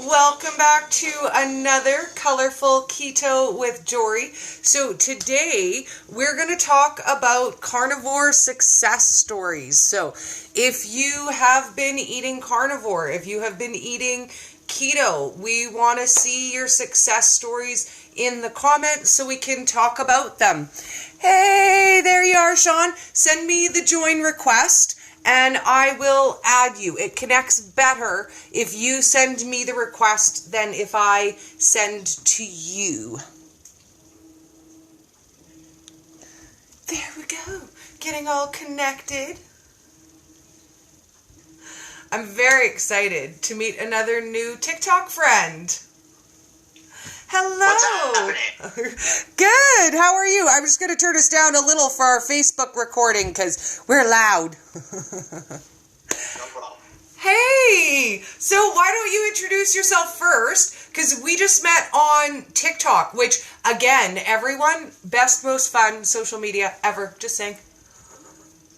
Welcome back to another Colorful Keto with Dori. So today we're going to talk about carnivore success stories. So if you have been eating carnivore, if you have been eating keto, we want to see your success stories in the comments so we can talk about them. Hey, there you are, Shawn. Send me the join request and I will add you. It connects better if you send me the request than if I send to you. There we go. Getting all connected. I'm very excited to meet another new TikTok friend. Hello. What's happening? Good. How are you? I'm just going to turn us down a little for our Facebook recording because we're loud. No problem. Hey. So why don't you introduce yourself first? Because we just met on TikTok, which, again, everyone, best, most fun social media ever. Just saying.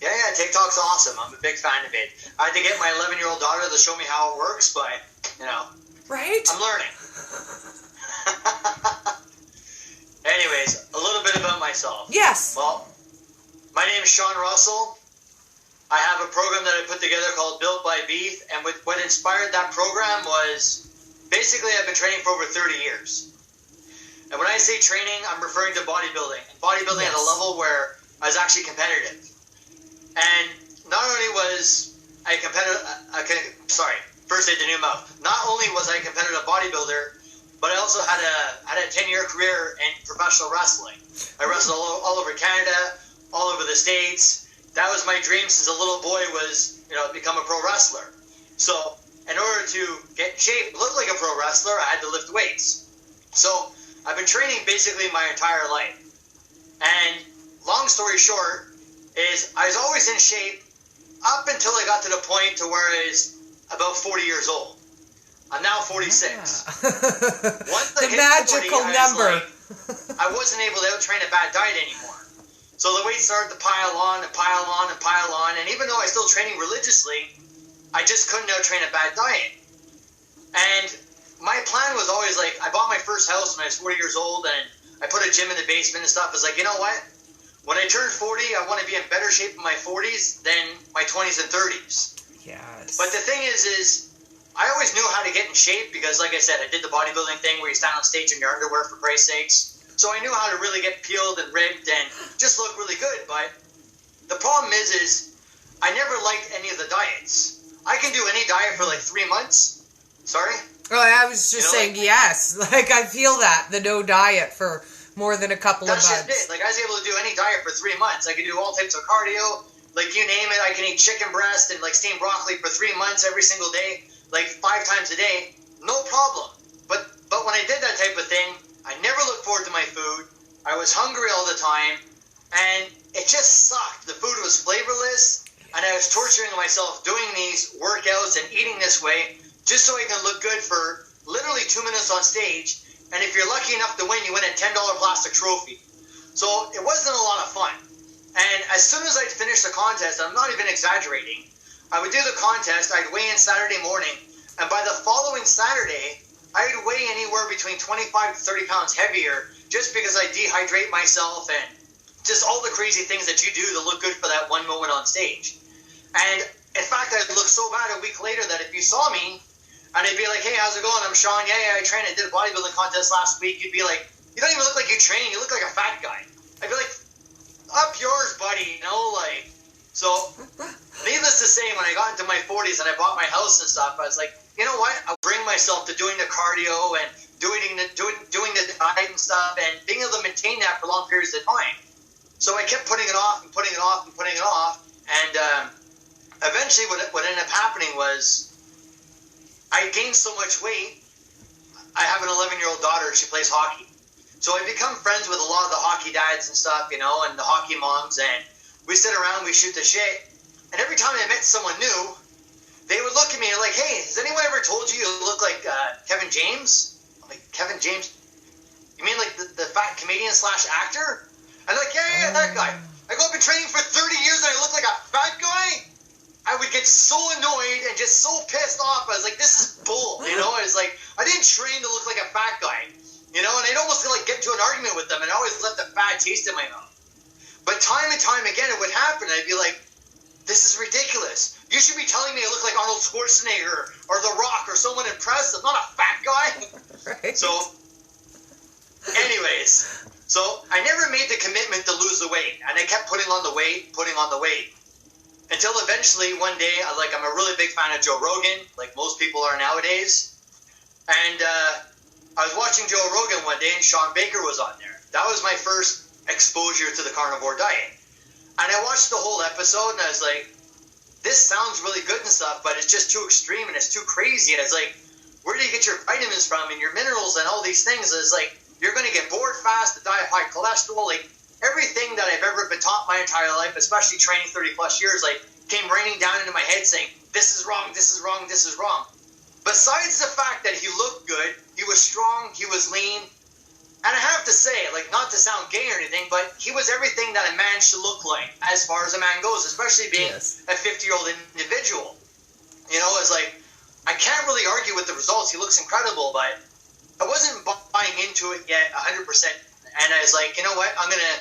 Yeah, TikTok's awesome. I'm a big fan of it. I had to get my 11-year-old daughter to show me how it works, but, Right? I'm learning. Anyways, a little bit about myself. Yes. Well, my name is Shawn Russell. I have a program that I put together called Built by Beef, and what inspired that program was, basically I've been training for over 30 years. And when I say training, I'm referring to bodybuilding. And bodybuilding at a level where I was actually competitive. And not only was I first I did new mouth. Not only was I a competitive bodybuilder, but I also had a 10-year career in professional wrestling. I wrestled all over Canada, all over the States. That was my dream since a little boy was, become a pro wrestler. So in order to get in shape, look like a pro wrestler, I had to lift weights. So I've been training basically my entire life. And long story short is I was always in shape up until I got to the point to where I was about 40 years old. I'm now 46. Yeah. Once I the magical 40, number. I wasn't able to out-train a bad diet anymore. So the weight started to pile on and pile on and pile on. And even though I was still training religiously, I just couldn't out-train a bad diet. And my plan was always I bought my first house when I was 40 years old and I put a gym in the basement and stuff. I was like, you know what? When I turn 40, I want to be in better shape in my 40s than my 20s and 30s. Yes. But the thing is I always knew how to get in shape because, like I said, I did the bodybuilding thing where you stand on stage in your underwear, for Christ's sakes. So I knew how to really get peeled and ripped and just look really good. But the problem is I never liked any of the diets. I can do any diet for 3 months. Sorry? Oh, I was just saying yes. I feel that, the no diet for more than a couple of months. That's just it. I was able to do any diet for 3 months. I could do all types of cardio. You name it. I can eat chicken breast and steamed broccoli for 3 months every single day. 5 times a day, no problem. But when I did that type of thing, I never looked forward to my food. I was hungry all the time, and it just sucked. The food was flavorless, and I was torturing myself doing these workouts and eating this way just so I can look good for literally 2 minutes on stage. And if you're lucky enough to win, you win a $10 plastic trophy. So it wasn't a lot of fun. And as soon as I'd finish the contest, I'm not even exaggerating, I would do the contest, I'd weigh in Saturday morning, and by the following Saturday, I'd weigh anywhere between 25 to 30 pounds heavier just because I dehydrate myself and just all the crazy things that you do to look good for that one moment on stage. And in fact, I'd look so bad a week later that if you saw me, and I'd be like, hey, how's it going? I'm Shawn. Yeah, I trained. I did a bodybuilding contest last week. You'd be like, you don't even look like you train. You look like a fat guy. I'd be like, up yours, buddy. So, needless to say, when I got into my 40s and I bought my house and stuff, I was like, you know what? I'll bring myself to doing the cardio and doing the diet and stuff and being able to maintain that for long periods of time. So I kept putting it off and putting it off and putting it off. And eventually what ended up happening was I gained so much weight. I have an 11-year-old daughter. She plays hockey. So I become friends with a lot of the hockey dads and stuff, and the hockey moms, and we sit around, we shoot the shit, and every time I met someone new, they would look at me like, hey, has anyone ever told you look like Kevin James? I'm like, Kevin James? You mean the fat comedian / actor? And they're like, yeah, that guy. I go, I've been training for 30 years and I look like a fat guy? I would get so annoyed and just so pissed off. I was like, this is bull, I was like, didn't train to look like a fat guy, you know, and I'd almost like get into an argument with them and I always let the fat taste in my mouth. But time and time again, it would happen. I'd be like, this is ridiculous. You should be telling me I look like Arnold Schwarzenegger or The Rock or someone impressive, not a fat guy. Right. So, anyways, so I never made the commitment to lose the weight, and I kept putting on the weight, until eventually one day, I'm a really big fan of Joe Rogan, like most people are nowadays, and I was watching Joe Rogan one day, and Shawn was on there. That was my first exposure to the carnivore diet, and I watched the whole episode, and I was like, this sounds really good and stuff, but it's just too extreme, and it's too crazy, and it's like, where do you get your vitamins from, and your minerals, and all these things? And it's like, you're going to get bored fast, to die of high cholesterol, like, everything that I've ever been taught my entire life, especially training 30 plus years, like, came raining down into my head saying, this is wrong, this is wrong, this is wrong. Besides the fact that he looked good, he was strong, he was lean, and I have to say, like, not to sound gay or anything, but he was everything that a man should look like, as far as a man goes, especially being a 50-year-old individual. You know, it's like, I can't really argue with the results. He looks incredible, but I wasn't buying into it yet 100%. And I was like, you know what, I'm going to,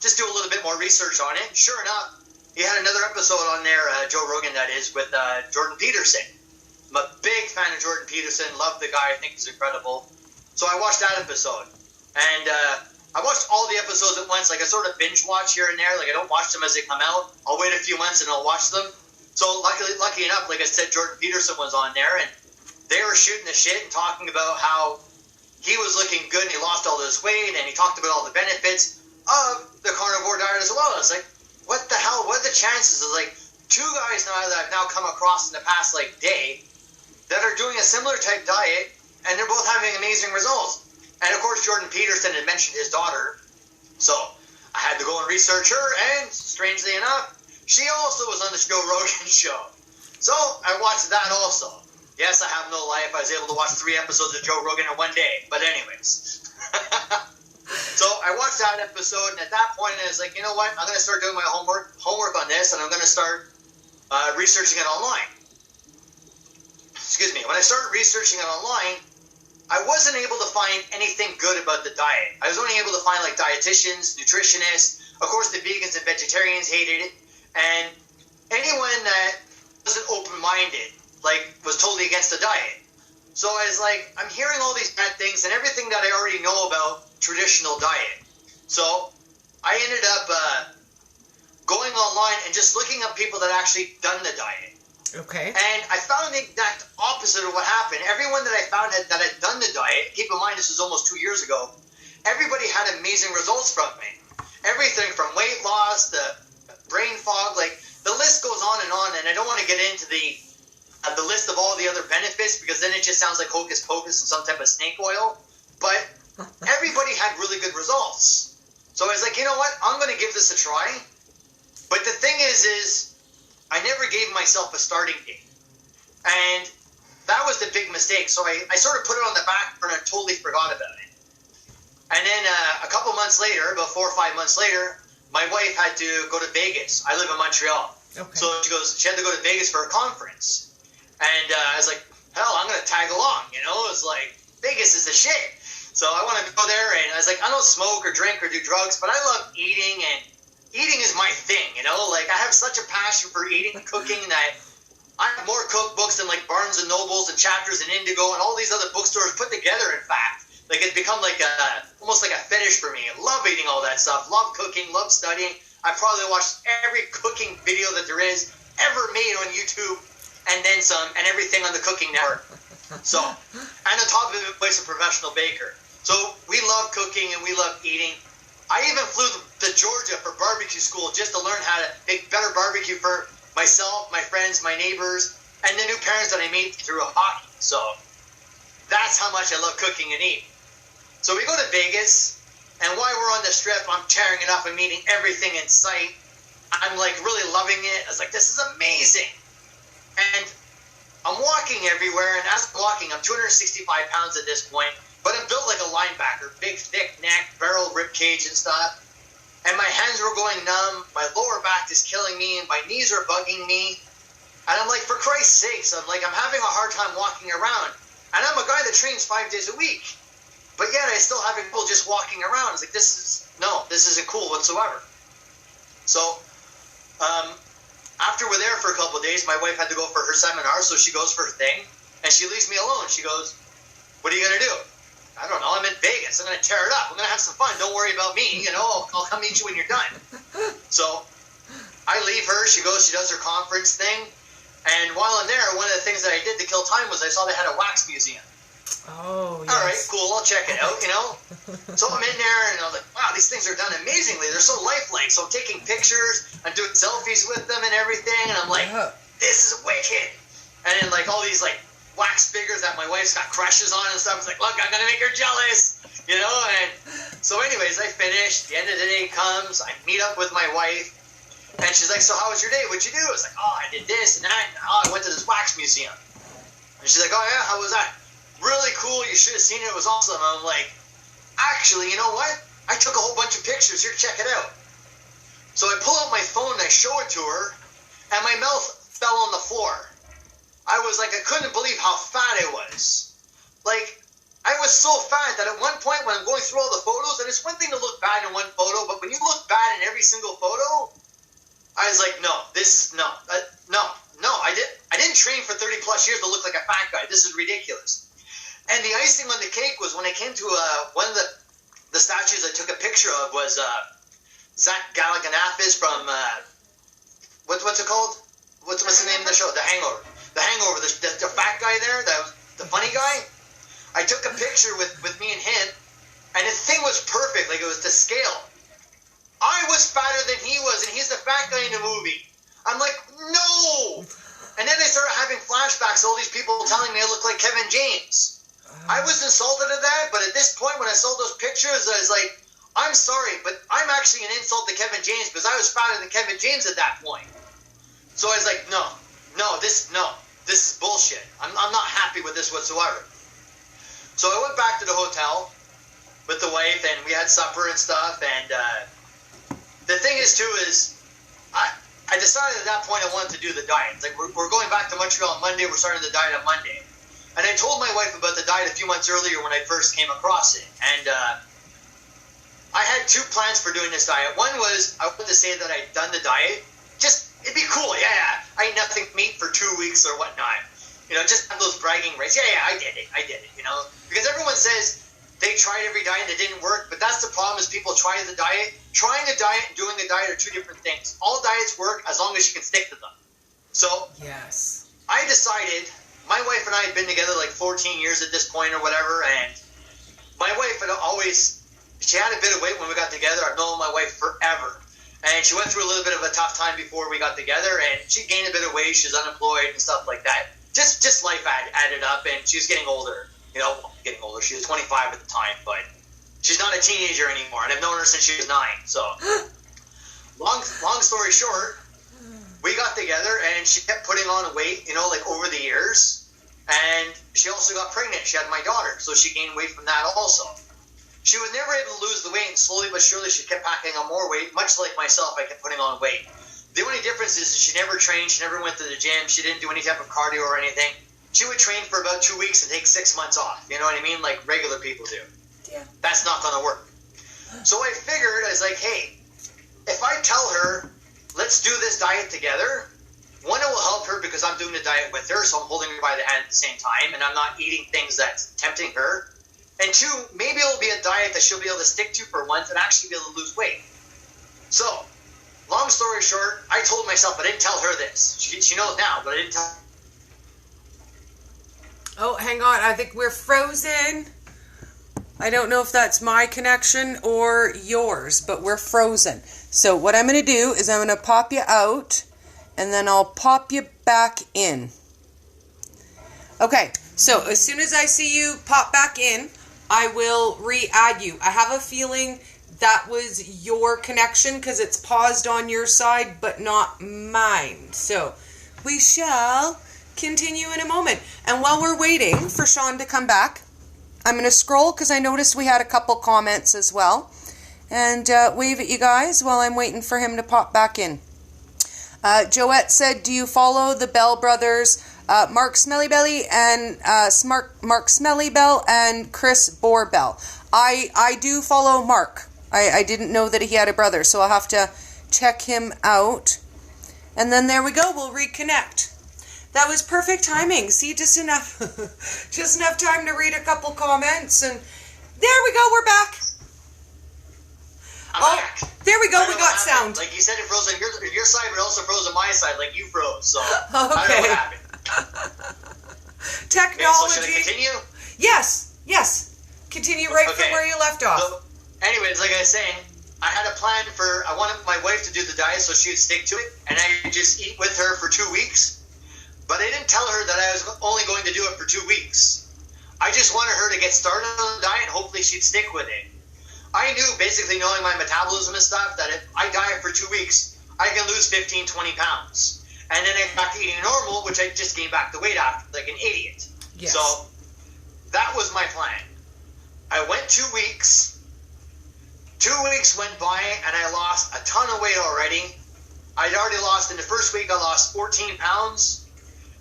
just do a little bit more research on it. Sure enough, he had another episode on there, Joe Rogan that is, with Jordan Peterson. I'm a big fan of Jordan Peterson, love the guy, I think he's incredible. So I watched that episode. And I watched all the episodes at once, like I sort of binge watch here and there, like I don't watch them as they come out. I'll wait a few months and I'll watch them. So lucky enough, like I said, Jordan Peterson was on there, and they were shooting the shit and talking about how he was looking good and he lost all this weight, and he talked about all the benefits of the carnivore diet as well. It's like, what the hell? What are the chances? It's like two guys now that I've now come across in the past day that are doing a similar type diet, and they're both having amazing results. And of course, Jordan Peterson had mentioned his daughter, so I had to go and research her, and strangely enough, she also was on the Joe Rogan show. So I watched that also. Yes, I have no life. I was able to watch 3 episodes of Joe Rogan in one day. But anyways. So I watched that episode, and at that point I was like, you know what? I'm going to start doing my homework on this, and I'm going to start researching it online. Excuse me. When I started researching it online, I wasn't able to find anything good about the diet. I was only able to find dietitians, nutritionists. Of course, the vegans and vegetarians hated it. And anyone that wasn't open-minded, was totally against the diet. So I was like, I'm hearing all these bad things and everything that I already know about traditional diet. So I ended up going online and just looking up people that actually done the diet. Okay. And I found the exact opposite of what happened. Everyone that I found that had done the diet, keep in mind this was almost 2 years ago, everybody had amazing results from it. Everything from weight loss to brain fog, the list goes on, and I don't want to get into the list of all the other benefits, because then it just sounds like hocus pocus and some type of snake oil. But everybody had really good results. So I was like, you know what? I'm going to give this a try. But the thing is I never gave myself a starting date. And that was the big mistake. So I sort of put it on the back burner and totally forgot about it. And then a couple months later, about 4 or 5 months later, my wife had to go to Vegas. I live in Montreal. Okay. So she had to go to Vegas for a conference. And I was like, hell, I'm going to tag along, It was like, Vegas is the shit. So I wanted to go there, and I was like, I don't smoke or drink or do drugs, but I love eating, and eating is my thing, I have such a passion for eating and cooking that I have more cookbooks than Barnes and Nobles and Chapters and Indigo and all these other bookstores put together, in fact. It's become almost like a fetish for me. I love eating all that stuff, love cooking, love studying. I probably watched every cooking video that there is ever made on YouTube, and then some, and everything on the Cooking Network. So, and on top of it, was a professional baker. So we love cooking and we love eating. I even flew to Georgia for barbecue school just to learn how to make better barbecue for myself, my friends, my neighbors, and the new parents that I made through hockey. So that's how much I love cooking and eating. So we go to Vegas, and while we're on the strip, I'm tearing it up. I'm eating everything in sight. I'm really loving it. I was like, this is amazing. And I'm walking everywhere, and as I'm walking, I'm 265 pounds at this point, but I'm built like a linebacker, big, thick neck, barrel, rib cage and stuff. And my hands were going numb, my lower back is killing me, and my knees are bugging me. And I'm like, for Christ's sakes, I'm having a hard time walking around. And I'm a guy that trains 5 days a week. But yet I still have people just walking around. It's like, this isn't cool whatsoever. So, after we're there for a couple of days, my wife had to go for her seminar, so she goes for her thing, and she leaves me alone. She goes, what are you going to do? I don't know. I'm in Vegas. I'm going to tear it up. I'm going to have some fun. Don't worry about me. I'll come meet you when you're done. So I leave her. She goes. She does her conference thing. And while I'm there, one of the things that I did to kill time was I saw they had a wax museum. Oh, yes. All right, cool. I'll check it out, So I'm in there, and I'm like, wow, these things are done amazingly. They're so lifelike. So I'm taking pictures. I'm doing selfies with them and everything. And I'm like, this is wicked. And then, like, all these, like, wax figures that my wife's got crushes on and stuff. It's like, look, I'm going to make her jealous, And so anyways, I finish. The end of the day comes. I meet up with my wife. And she's like, so how was your day? What'd you do? I was like, I did this and that. I went to this wax museum. And she's like, oh, yeah, how was that? Really cool. You should have seen it. It was awesome. I'm like, actually, you know what? I took a whole bunch of pictures. Here, check it out. So I pull out my phone and I show it to her. And my mouth fell on the floor. I was like, I couldn't believe how fat I was. Like, I was so fat that at one point when I'm going through all the photos, and it's one thing to look bad in one photo, but when you look bad in every single photo, I was like, no. I didn't train for 30 plus years to look like a fat guy. This is ridiculous. And the icing on the cake was when I came to one of the statues I took a picture of was Zach Galifianakis from, what's it called? What's the name of the show? The Hangover. The Hangover, the fat guy there, the funny guy. I took a picture with me and him, and the thing was perfect. Like, it was to scale. I was fatter than he was, and he's the fat guy in the movie. I'm like, no! And then I started having flashbacks, all these people telling me I look like Kevin James. I was insulted at that, but at this point, when I saw those pictures, I was like, I'm sorry, but I'm actually an insult to Kevin James, because I was fatter than Kevin James at that point. So I was like, this is bullshit. I'm not happy with this whatsoever. So I went back to the hotel with the wife, and we had supper and stuff, and the thing is, too, is I decided at that point I wanted to do the diet. Like, we're going back to Montreal on Monday, we're starting the diet on Monday. And I told my wife about the diet a few months earlier when I first came across it, and I had two plans for doing this diet. One was, I wanted to say that I'd done the diet. It'd be cool, yeah. I ate nothing meat for 2 weeks or whatnot. Just have those bragging rights. Yeah, I did it, Because everyone says they tried every diet and it didn't work, but that's the problem is people try the diet. Trying a diet and doing a diet are two different things. All diets work as long as you can stick to them. So, yes. I decided, my wife and I had been together like 14 years at this point or whatever, and my wife had she had a bit of weight when we got together. I've known my wife forever. And she went through a little bit of a tough time before we got together, and she gained a bit of weight. She's unemployed and stuff like that. Just life added up, and she was getting older. Getting older. She was 25 at the time, but she's not a teenager anymore, and I've known her since she was 9. So, long story short, we got together, and she kept putting on weight, like over the years, and she also got pregnant. She had my daughter, so she gained weight from that also. She was never able to lose the weight, and slowly but surely she kept packing on more weight, much like myself, I kept putting on weight. The only difference is she never trained, she never went to the gym, she didn't do any type of cardio or anything. She would train for about 2 weeks and take 6 months off, you know what I mean? Like regular people do. Yeah. That's not going to work. So I figured, I was like, hey, if I tell her, let's do this diet together, one, it will help her because I'm doing the diet with her, so I'm holding her by the hand at the same time, and I'm not eating things that's tempting her. And 2, maybe it'll be a diet that she'll be able to stick to for once and actually be able to lose weight. So, long story short, I told myself, I didn't tell her this. She knows now, but I didn't tell her. Oh, hang on. I think we're frozen. I don't know if that's my connection or yours, but we're frozen. So what I'm going to do is I'm going to pop you out, and then I'll pop you back in. Okay, so as soon as I see you pop back in, I will re-add you. I have a feeling that was your connection because it's paused on your side, but not mine. So we shall continue in a moment. And while we're waiting for Shawn to come back, I'm going to scroll because I noticed we had a couple comments as well. And wave at you guys while I'm waiting for him to pop back in. Joette said, do you follow the Bell Brothers Mark Smellybelly and Mark Smellybell and Chris Borbell. I do follow Mark. I didn't know that he had a brother, so I'll have to check him out. And then there we go. We'll reconnect. That was perfect timing. See, just enough time to read a couple comments, and there we go. We're back. I'm back. There we go. We got sound. Like you said, it froze on your side, but also froze on my side, like you froze. So okay. I don't know what happened. Technology. Okay, so should I continue? Yes. Continue right from where you left off. So, anyways, like I was saying, I had a plan I wanted my wife to do the diet so she would stick to it, and I could just eat with her for 2 weeks. But I didn't tell her that I was only going to do it for 2 weeks. I just wanted her to get started on the diet, and hopefully she'd stick with it. I knew, basically knowing my metabolism and stuff, that if I diet for 2 weeks, I can lose 15, 20 pounds. And then I get back to eating normal, which I just gained back the weight after, like an idiot. Yes. So that was my plan. I went 2 weeks. 2 weeks went by, and I lost a ton of weight already. I'd already lost, in the first week, I lost 14 pounds.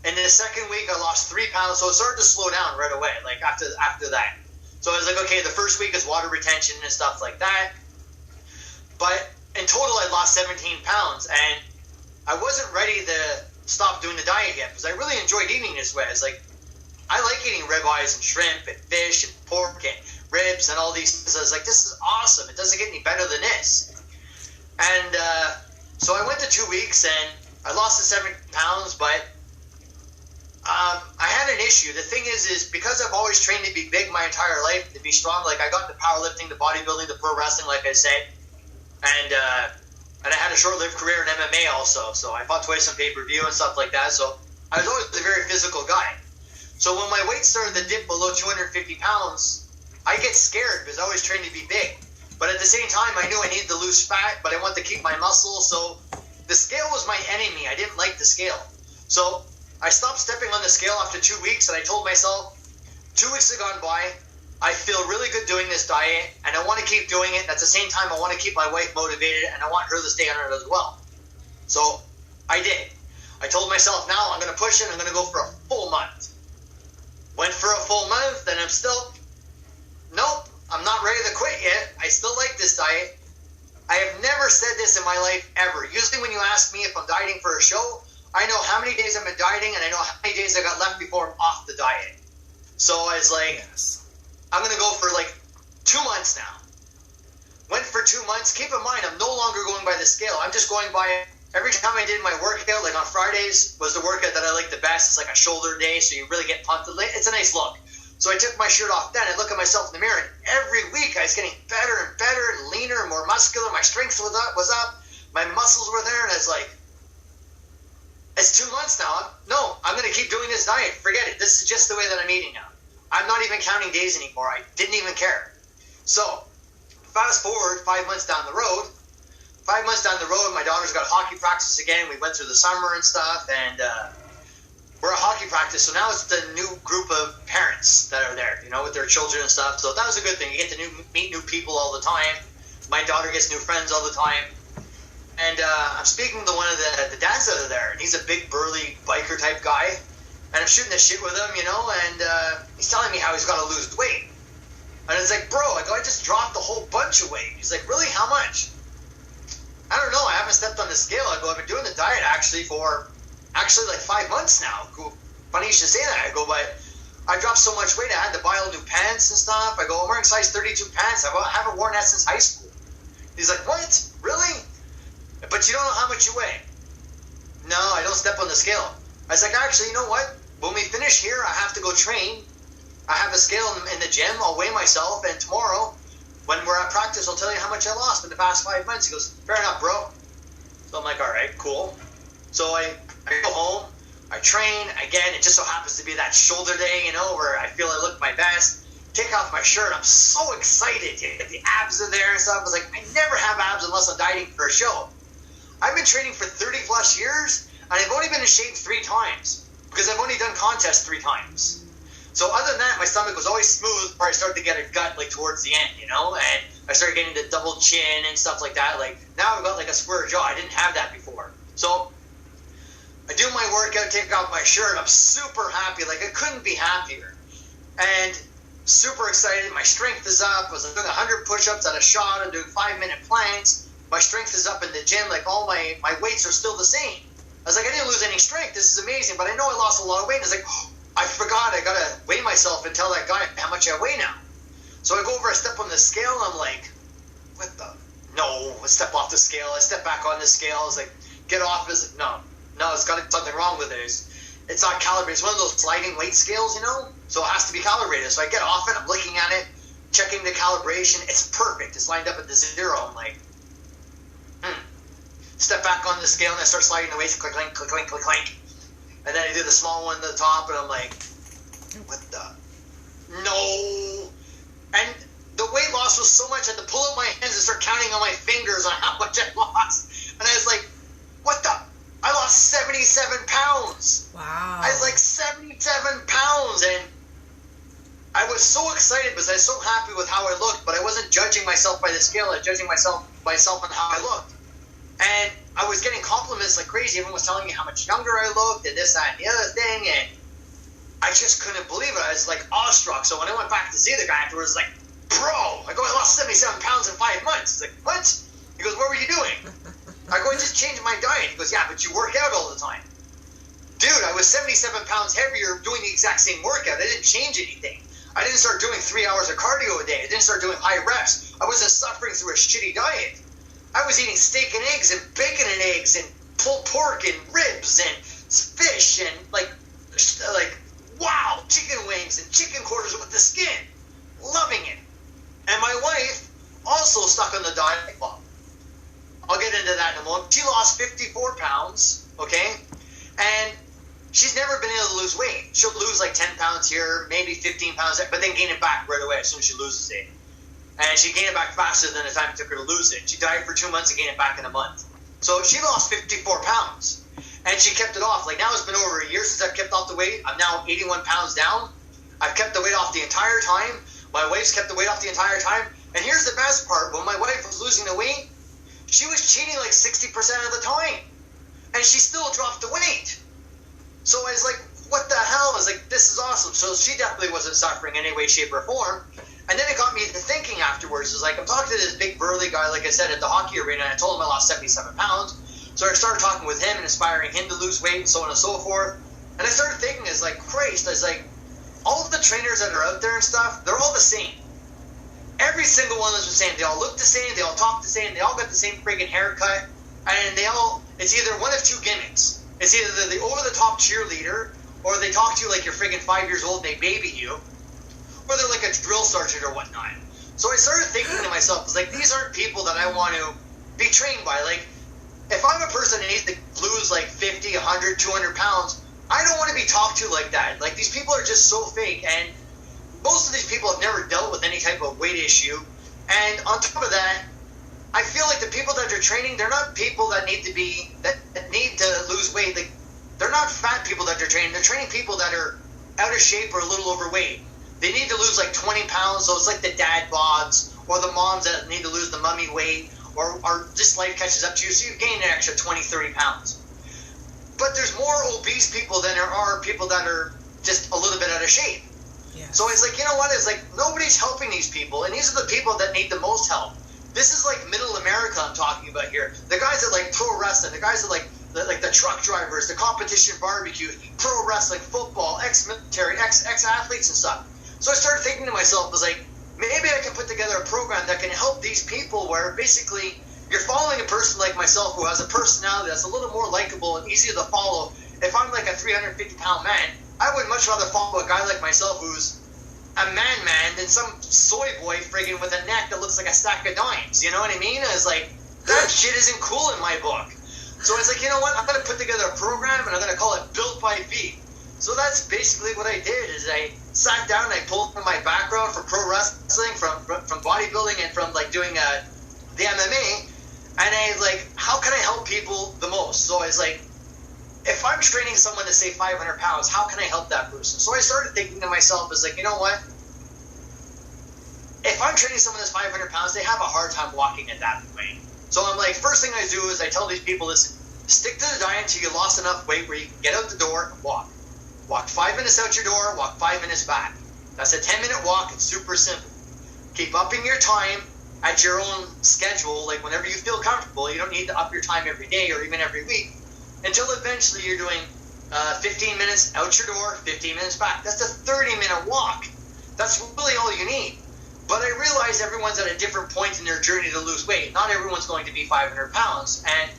And in the second week, I lost 3 pounds. So it started to slow down right away, like after that. So I was like, okay, the first week is water retention and stuff like that. But in total, I lost 17 pounds. And I wasn't ready to stop doing the diet yet, because I really enjoyed eating this way. It's like, I like eating ribeyes and shrimp and fish and pork and ribs and all these things. So I was like, this is awesome. It doesn't get any better than this. And so I went to 2 weeks, and I lost the 7 pounds, but I had an issue. The thing is because I've always trained to be big my entire life, to be strong, like I got into powerlifting, the bodybuilding, the pro wrestling, like I said, and I had a short-lived career in MMA also, so I fought twice on pay-per-view and stuff like that, so I was always a very physical guy. So when my weight started to dip below 250 pounds, I get scared because I always trained to be big. But at the same time, I knew I needed to lose fat, but I wanted to keep my muscle, so the scale was my enemy. I didn't like the scale. So I stopped stepping on the scale after 2 weeks, and I told myself, 2 weeks have gone by, I feel really good doing this diet, and I want to keep doing it. At the same time, I want to keep my wife motivated, and I want her to stay on it as well. So I did. I told myself, now I'm going to push it, I'm going to go for a full month. Went for a full month, and I'm still, nope, I'm not ready to quit yet. I still like this diet. I have never said this in my life ever. Usually when you ask me if I'm dieting for a show, I know how many days I've been dieting, and I know how many days I got left before I'm off the diet. So I was like, I'm going to go for like 2 months now. Went for 2 months. Keep in mind, I'm no longer going by the scale. I'm just going by, every time I did my workout, like on Fridays was the workout that I like the best. It's like a shoulder day, so you really get pumped. It's a nice look. So I took my shirt off then. I look at myself in the mirror, and every week I was getting better and better and leaner and more muscular. My strength was up. My muscles were there, and I was like, it's 2 months now. No, I'm going to keep doing this diet. Forget it. This is just the way that I'm eating now. I'm not even counting days anymore. I didn't even care. So, fast forward 5 months down the road. 5 months down the road, my daughter's got hockey practice again. We went through the summer and stuff, and we're at hockey practice. So now it's the new group of parents that are there, you know, with their children and stuff. So that was a good thing. You get to meet new people all the time. My daughter gets new friends all the time. And I'm speaking to one of the dads that are there, and he's a big, burly, biker-type guy. And I'm shooting the shit with him, you know, and he's telling me how he's got to lose weight. And it's like, bro, I just dropped a whole bunch of weight. He's like, really? How much? I don't know. I haven't stepped on the scale. I go, I've been doing the diet for like 5 months now. Funny you should say that. I go, but I dropped so much weight, I had to buy all new pants and stuff. I go, I'm wearing size 32 pants. I haven't worn that since high school. He's like, what? Really? But you don't know how much you weigh. No, I don't step on the scale. I was like, actually, you know what? When we finish here, I have to go train. I have a scale in the gym. I'll weigh myself, and tomorrow, when we're at practice, I'll tell you how much I lost in the past 5 months. He goes, fair enough, bro. So I'm like, all right, cool. So I go home. I train. Again, it just so happens to be that shoulder day, you know, where I feel I look my best. Take off my shirt. I'm so excited. The abs are there and stuff. I was like, I never have abs unless I'm dieting for a show. I've been training for 30 plus years, and I've only been in shape 3 times because I've only done contests 3 times. So other than that, my stomach was always smooth where I started to get a gut like towards the end, you know, and I started getting the double chin and stuff like that. Like now I've got like a square jaw. I didn't have that before. So I do my workout, take off my shirt. I'm super happy. Like, I couldn't be happier. And super excited. My strength is up. I was doing 100 push-ups at a shot. I'm doing 5-minute planks. My strength is up in the gym. Like, all my weights are still the same. I was like, I didn't lose any strength. This is amazing. But I know I lost a lot of weight. And I was like, oh, I forgot. I got to weigh myself and tell that guy how much I weigh now. So I go over, I step on the scale, and I'm like, what the? No, I step off the scale. I step back on the scale. I was like, get off. I was like, no, it's got something wrong with it. It's not calibrated. It's one of those sliding weight scales, you know? So it has to be calibrated. So I get off it. I'm looking at it, checking the calibration. It's perfect. It's lined up at the 0. I'm like, Step back on the scale, and I start sliding the weights. Click, clink, click, clink, click, clink. And then I do the small one at the top, and I'm like, what the? No. And the weight loss was so much, I had to pull up my hands and start counting on my fingers on how much I lost. And I was like, what the? I lost 77 pounds. Wow. I was like 77 pounds. And I was so excited because I was so happy with how I looked, but I wasn't judging myself by the scale. I was judging myself on how I looked. And I was getting compliments like crazy. Everyone was telling me how much younger I looked and this, that, and the other thing. And I just couldn't believe it. I was like awestruck. So when I went back to see the guy afterwards, like, bro, I lost 77 pounds in 5 months. He's like, what? He goes, what were you doing? I go, I just changed my diet. He goes, yeah, but you work out all the time. Dude, I was 77 pounds heavier doing the exact same workout. I didn't change anything. I didn't start doing 3 hours of cardio a day. I didn't start doing high reps. I wasn't suffering through a shitty diet. I was eating steak and eggs and bacon and eggs and pulled pork and ribs and fish and like wow, chicken wings and chicken quarters with the skin. Loving it. And my wife also stuck on the diet. Well, I'll get into that in a moment. She lost 54 pounds, okay? And she's never been able to lose weight. She'll lose like 10 pounds here, maybe 15 pounds there, but then gain it back right away as soon as she loses it. And she gained it back faster than the time it took her to lose it. She dieted for 2 months and gained it back in a month. So she lost 54 pounds. And she kept it off. Like now it's been over a year since I've kept off the weight. I'm now 81 pounds down. I've kept the weight off the entire time. My wife's kept the weight off the entire time. And here's the best part. When my wife was losing the weight, she was cheating like 60% of the time. And she still dropped the weight. So I was like, what the hell? I was like, this is awesome. So she definitely wasn't suffering in any way, shape, or form. And then it got me to thinking afterwards. It was like, I'm talking to this big burly guy, like I said, at the hockey arena, and I told him I lost 77 pounds. So I started talking with him and inspiring him to lose weight and so on and so forth. And I started thinking, it's like, Christ, I was like, all of the trainers that are out there and stuff, they're all the same. Every single one of them is the same. They all look the same. They all talk the same. They all got the same friggin' haircut. And it's either one of two gimmicks. It's either the over-the-top cheerleader, or they talk to you like you're friggin' 5 years old and they baby you, or they're like a drill sergeant or whatnot. So I started thinking to myself, it's like, these aren't people that I want to be trained by. Like, if I'm a person that needs to lose like 50, 100, 200 pounds, I don't want to be talked to like that. Like, these people are just so fake, and most of these people have never dealt with any type of weight issue. And on top of that, I feel like the people that are training, they're not people that need to lose weight. Like, they're not fat people that they're training. They're training people that are out of shape or a little overweight. They need to lose like 20 pounds, so it's like the dad bods, or the moms that need to lose the mummy weight, or just life catches up to you, so you gain an extra 20, 30 pounds. But there's more obese people than there are people that are just a little bit out of shape. Yes. So it's like, you know what, it's like nobody's helping these people, and these are the people that need the most help. This is like middle America I'm talking about here. The guys that like pro wrestling, the guys that like the truck drivers, the competition barbecue, pro wrestling, football, ex-military, ex-athletes and stuff. So I started thinking to myself, I was like, maybe I can put together a program that can help these people where basically you're following a person like myself who has a personality that's a little more likable and easier to follow. If I'm like a 350-pound man, I would much rather follow a guy like myself who's a man than some soy boy friggin' with a neck that looks like a stack of dimes. You know what I mean? I was like, that shit isn't cool in my book. So I was like, you know what? I'm going to put together a program and I'm going to call it Built by V. So that's basically what I did, is I sat down and I pulled from my background from pro wrestling, from bodybuilding, and from like doing the MMA, and I was like, how can I help people the most? So I was like, if I'm training someone to say 500 pounds, how can I help that person? So I started thinking to myself, I was like, you know what? If I'm training someone that's 500 pounds, they have a hard time walking at that weight. So I'm like, first thing I do is I tell these people, listen, stick to the diet until you lost enough weight where you can get out the door and walk. Walk 5 minutes out your door, walk 5 minutes back. That's a 10-minute walk. It's super simple. Keep upping your time at your own schedule, like whenever you feel comfortable. You don't need to up your time every day or even every week until eventually you're doing 15 minutes out your door, 15 minutes back. That's a 30-minute walk. That's really all you need. But I realize everyone's at a different point in their journey to lose weight. Not everyone's going to be 500 pounds. And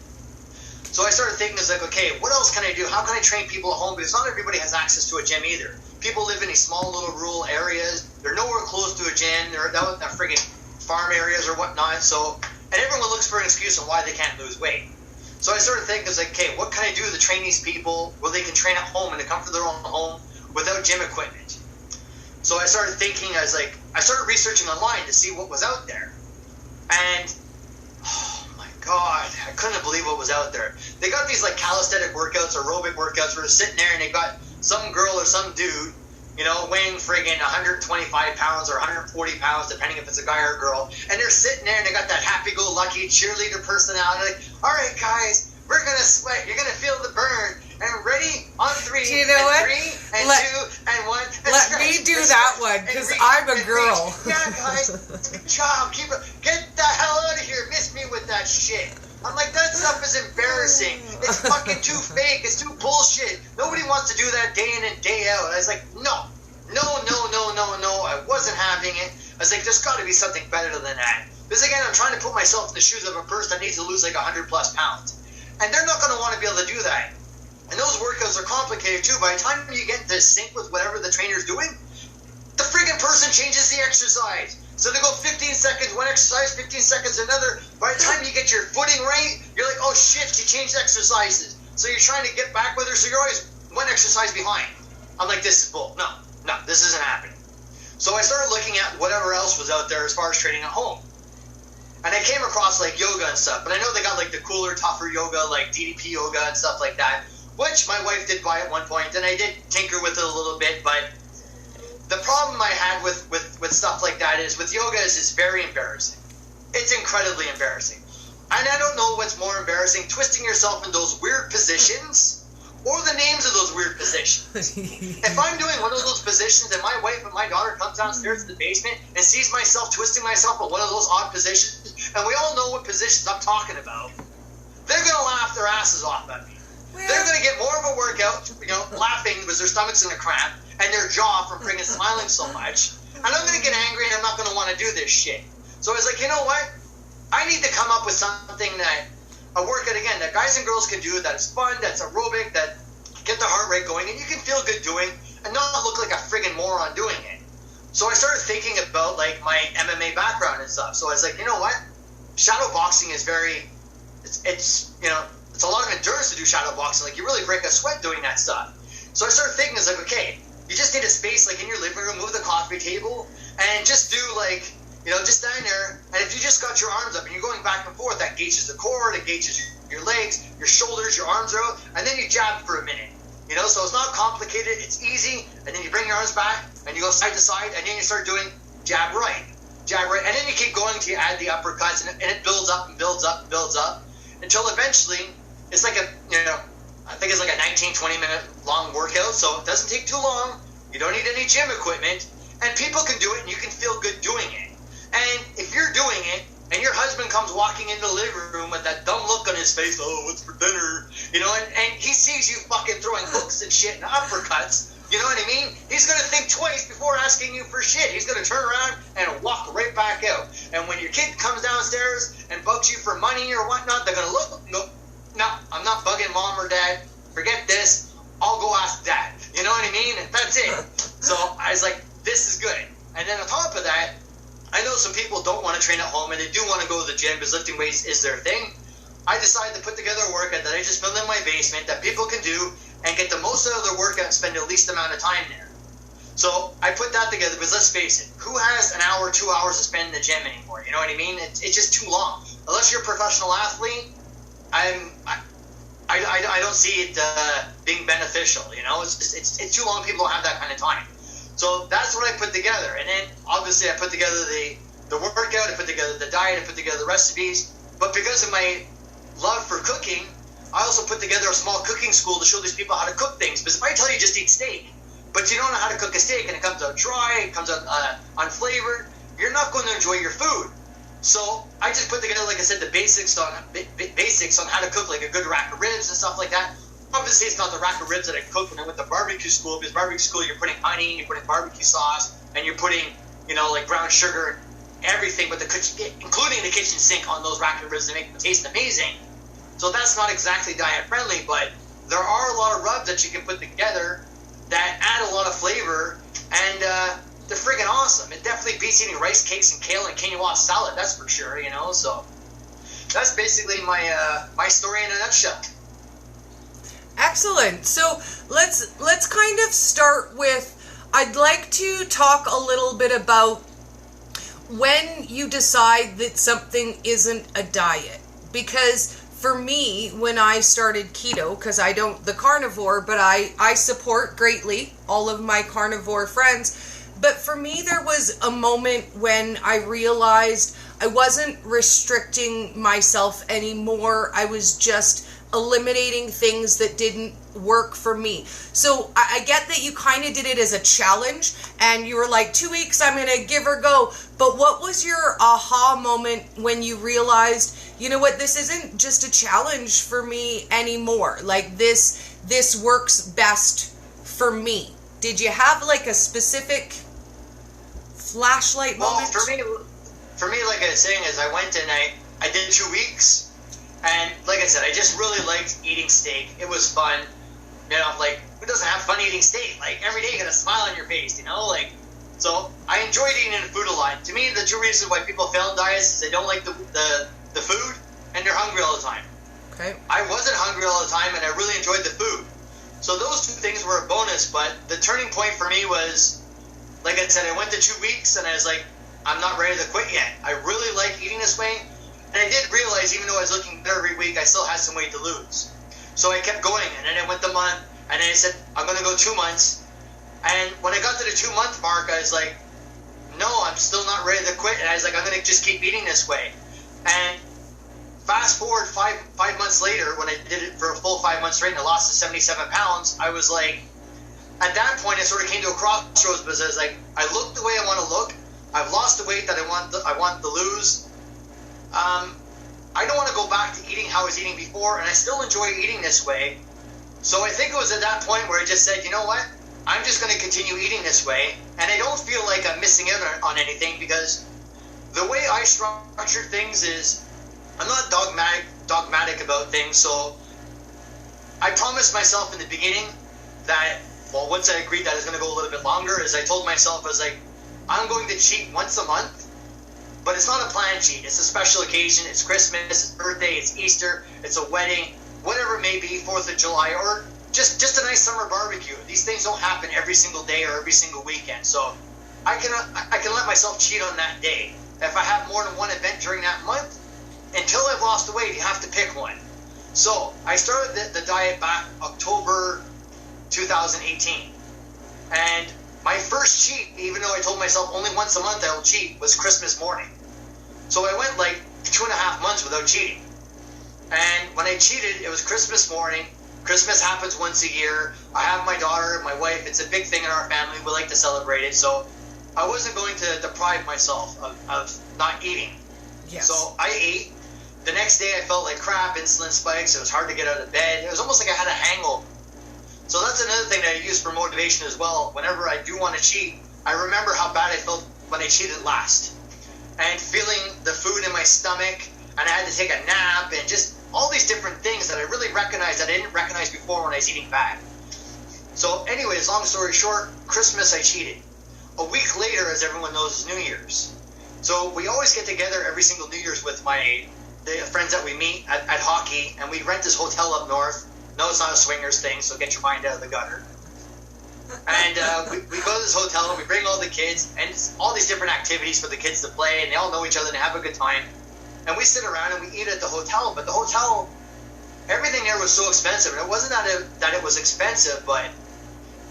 so I started thinking, it's like, okay, what else can I do? How can I train people at home? Because not everybody has access to a gym either. People live in these small little rural areas. They're nowhere close to a gym. They're out in the friggin' farm areas or whatnot. And everyone looks for an excuse on why they can't lose weight. So I started thinking, it's like, okay, what can I do to train these people where they can train at home in the comfort of their own home without gym equipment? So I started thinking, I started researching online to see what was out there. And, oh my God, I couldn't believe what was out there. They got these like calisthenic workouts, aerobic workouts, where they're sitting there and they got some girl or some dude, weighing friggin' 125 pounds or 140 pounds, depending if it's a guy or a girl. And they're sitting there and they got that happy-go-lucky cheerleader personality. Like, all right, guys, we're going to sweat. You're going to feel the burn. And ready? On 3, Do you know and what? 3, and 2, and 1. And let me do that one, because I'm a girl. Yeah, guys, good job. Get the hell out of here. Miss me with that shit. I'm like, that stuff is embarrassing. It's fucking too fake. It's too bullshit. Nobody wants to do that day in and day out. I was like, no. I wasn't having it. I was like, there's got to be something better than that. Because again, I'm trying to put myself in the shoes of a person that needs to lose like 100 plus pounds. And they're not going to want to be able to do that. And those workouts are complicated too. By the time you get into sync with whatever the trainer's doing, the friggin' person changes the exercise. So they go 15 seconds one exercise, 15 seconds another. By the time you get your footing right, you're like, oh shit, she changed exercises. So you're trying to get back with her, so you're always one exercise behind. I'm like, this is bull. No, this isn't happening. So I started looking at whatever else was out there as far as training at home. And I came across like yoga and stuff, but I know they got like the cooler, tougher yoga, like DDP yoga and stuff like that, which my wife did buy at one point, and I did tinker with it a little bit, but the problem I had with stuff like that is with yoga is it's very embarrassing. It's incredibly embarrassing. And I don't know what's more embarrassing, twisting yourself in those weird positions or the names of those weird positions. If I'm doing one of those positions and my wife and my daughter comes downstairs to the basement and sees myself twisting myself in one of those odd positions, and we all know what positions I'm talking about, they're going to laugh their asses off at me. They're going to get more of a workout, laughing because their stomach's in a cramp and their jaw from friggin' smiling so much. And I'm going to get angry and I'm not going to want to do this shit. So I was like, you know what? I need to come up with something a workout, again, that guys and girls can do, that is fun, that's aerobic, that get the heart rate going, and you can feel good doing, and not look like a friggin' moron doing it. So I started thinking about, like, my MMA background and stuff. So I was like, you know what? Shadow boxing is it's a lot of endurance to do shadow boxing. Like, you really break a sweat doing that stuff. So I started thinking, it's like, okay, you just need a space, like, in your living room, move the coffee table, and just do, like, just stand there, and if you just got your arms up and you're going back and forth, that gauges the core, it gauges your legs, your shoulders, your arms are out, and then you jab for a minute. So it's not complicated, it's easy, and then you bring your arms back, and you go side to side, and then you start doing jab right, and then you keep going until you add the uppercuts, and it builds up and builds up and builds up, until eventually, it's like I think it's like a 19, 20-minute long workout, so it doesn't take too long, you don't need any gym equipment, and people can do it, and you can feel good doing it. And if you're doing it, and your husband comes walking into the living room with that dumb look on his face, oh, what's for dinner? And he sees you fucking throwing hooks and shit and uppercuts, you know what I mean? He's going to think twice before asking you for shit. He's going to turn around and walk right back out. And when your kid comes downstairs and bugs you for money or whatnot, they're going to look and go, no, I'm not bugging mom or dad. Forget this. I'll go ask dad. You know what I mean? And that's it. So I was like, this is good. And then on top of that, I know some people don't want to train at home and they do want to go to the gym because lifting weights is their thing. I decided to put together a workout that I just built in my basement that people can do and get the most out of their workout and spend the least amount of time there. So I put that together because let's face it, who has an hour, 2 hours to spend in the gym anymore? You know what I mean? It's just too long. Unless you're a professional athlete, I don't see it being beneficial. It's too long. People don't have that kind of time. So that's what I put together. And then obviously I put together the workout, I put together the diet, I put together the recipes. But because of my love for cooking, I also put together a small cooking school to show these people how to cook things. Because if I tell you just eat steak, but you don't know how to cook a steak and it comes out dry, it comes out unflavored, you're not going to enjoy your food. So I just put together, like I said, the basics on how to cook like a good rack of ribs and stuff like that. Obviously, it's not the rack of ribs that I cooked when I went to barbecue school, because barbecue school, you're putting honey, you're putting barbecue sauce, and you're putting, like brown sugar, everything, but including the kitchen sink on those rack of ribs to make them taste amazing. So that's not exactly diet friendly, but there are a lot of rubs that you can put together that add a lot of flavor, and they're friggin' awesome. It definitely beats eating rice cakes and kale and quinoa salad, that's for sure, So that's basically my story in a nutshell. Excellent. So let's kind of start with, I'd like to talk a little bit about when you decide that something isn't a diet. Because for me, when I started keto, because I don't the carnivore, but I support greatly all of my carnivore friends. But for me, there was a moment when I realized I wasn't restricting myself anymore. I was just eliminating things that didn't work for me. So I get that you kind of did it as a challenge and you were like, 2 weeks, I'm going to give her a go. But what was your aha moment when you realized, you know what, this isn't just a challenge for me anymore. Like this works best for me. Did you have like a specific flashlight moment? Well, for me, like I was saying, is I went and I did 2 weeks. And like I said, I just really liked eating steak. It was fun. Like, who doesn't have fun eating steak? Like, every day you got a smile on your face, So I enjoyed eating in food a lot. To me, the two reasons why people fail in diets is they don't like the food and they're hungry all the time. Okay. I wasn't hungry all the time and I really enjoyed the food. So those two things were a bonus, but the turning point for me was, like I said, I went to 2 weeks and I was like, I'm not ready to quit yet. I really like eating this way. And I did realize, even though I was looking better every week, I still had some weight to lose. So I kept going, and then I went the month, and then I said, I'm going to go 2 months. And when I got to the 2 month mark, I was like, no, I'm still not ready to quit. And I was like, I'm going to just keep eating this way. And fast forward five months later, when I did it for a full 5 months straight and I lost 77 pounds, I was like, at that point, I sort of came to a crossroads because I was like, I look the way I want to look. I've lost the weight that I want to lose. I don't want to go back to eating how I was eating before, and I still enjoy eating this way. So I think it was at that point where I just said, you know what? I'm just going to continue eating this way, and I don't feel like I'm missing out on anything, because the way I structure things is I'm not dogmatic about things. So I promised myself in the beginning that, well, once I agreed that I was going to go a little bit longer, is I told myself, I was like, I'm going to cheat once a month. But it's not a planned cheat. It's a special occasion. It's Christmas, it's birthday, it's Easter, it's a wedding, whatever it may be, 4th of July, or just a nice summer barbecue. These things don't happen every single day or every single weekend. So I can let myself cheat on that day. If I have more than one event during that month, until I've lost the weight, you have to pick one. So I started the diet back October 2018. And my first cheat, even though I told myself only once a month I will cheat, was Christmas morning. So I went like 2.5 months without cheating. And when I cheated, it was Christmas morning. Christmas happens once a year. I have my daughter, my wife. It's a big thing in our family. We like to celebrate it. So I wasn't going to deprive myself of not eating. Yes. So I ate. The next day I felt like crap, insulin spikes. It was hard to get out of bed. It was almost like I had a hangover. So that's another thing that I use for motivation as well. Whenever I do want to cheat, I remember how bad I felt when I cheated last. And feeling the food in my stomach, and I had to take a nap, and just all these different things that I really recognized that I didn't recognize before when I was eating bad. So anyways, long story short, Christmas I cheated. A week later, as everyone knows, is New Year's. So we always get together every single New Year's with the friends that we meet at hockey, and we rent this hotel up north. No, it's not a swingers thing, so get your mind out of the gutter. And we go to this hotel, and we bring all the kids, and it's all these different activities for the kids to play, and they all know each other, and they have a good time. And we sit around, and we eat at the hotel, but the hotel, everything there was so expensive. And it wasn't that it was expensive, but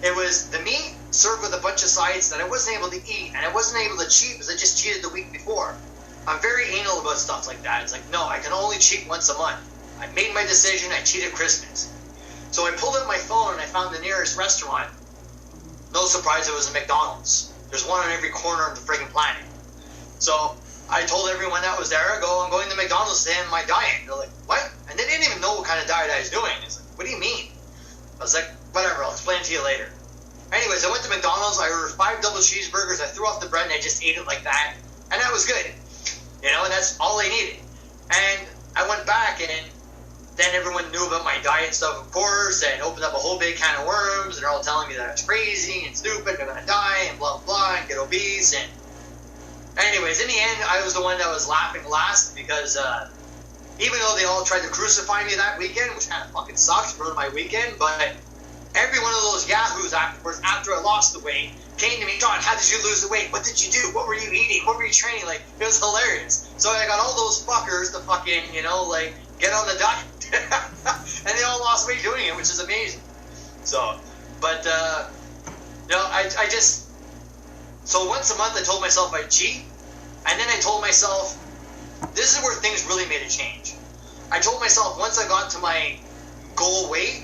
it was the meat served with a bunch of sides that I wasn't able to eat, and I wasn't able to cheat because I just cheated the week before. I'm very anal about stuff like that. It's like, no, I can only cheat once a month. I made my decision. I cheated Christmas. So I pulled up my phone and I found the nearest restaurant. No surprise, it was a McDonald's. There's one on every corner of the friggin' planet. So I told everyone that was there, I'm going to McDonald's to end my diet. They're like, what? And they didn't even know what kind of diet I was doing. It's like, what do you mean? I was like, whatever, I'll explain to you later. Anyways, I went to McDonald's, I ordered 5 double cheeseburgers, I threw off the bread and I just ate it like that. And that was good. You know, and that's all I needed. And I went back and then everyone knew about my diet stuff, of course, and opened up a whole big can of worms, and they're all telling me that I was crazy and stupid, and I'm gonna die, and blah, blah, and get obese, and anyways, in the end, I was the one that was laughing last, because even though they all tried to crucify me that weekend, which kind of fucking sucks, ruined my weekend, but every one of those yahoos afterwards, after I lost the weight, came to me, John, how did you lose the weight? What did you do? What were you eating? What were you training? Like, it was hilarious. So I got all those fuckers to fucking, you know, like, get on the diet. And they all lost weight doing it, which is amazing. So, but, you know, I just, so once a month I told myself I'd cheat, and then I told myself, this is where things really made a change. I told myself once I got to my goal weight,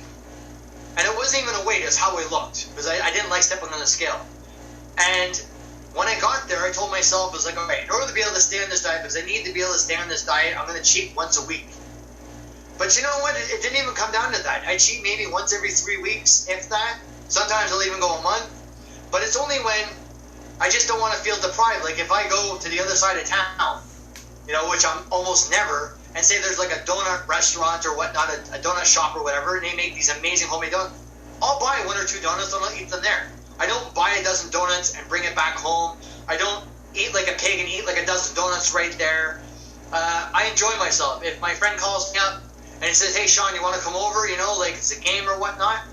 and it wasn't even a weight, it was how I looked, because I didn't like stepping on the scale. And when I got there, I told myself, I was like, all right, in order to be able to stay on this diet, because I need to be able to stay on this diet, I'm going to cheat once a week. But you know what? It didn't even come down to that. I cheat maybe once every 3 weeks, if that. Sometimes I'll even go a month. But it's only when I just don't want to feel deprived. Like if I go to the other side of town, you know, which I'm almost never, and say there's like a donut restaurant or whatnot, a donut shop or whatever, and they make these amazing homemade donuts, I'll buy 1 or 2 donuts and I'll eat them there. I don't buy a dozen donuts and bring it back home. I don't eat like a pig and eat like a dozen donuts right there. I enjoy myself. If my friend calls me up and he says, hey, Shawn, you want to come over? You know, like it's a game or whatnot.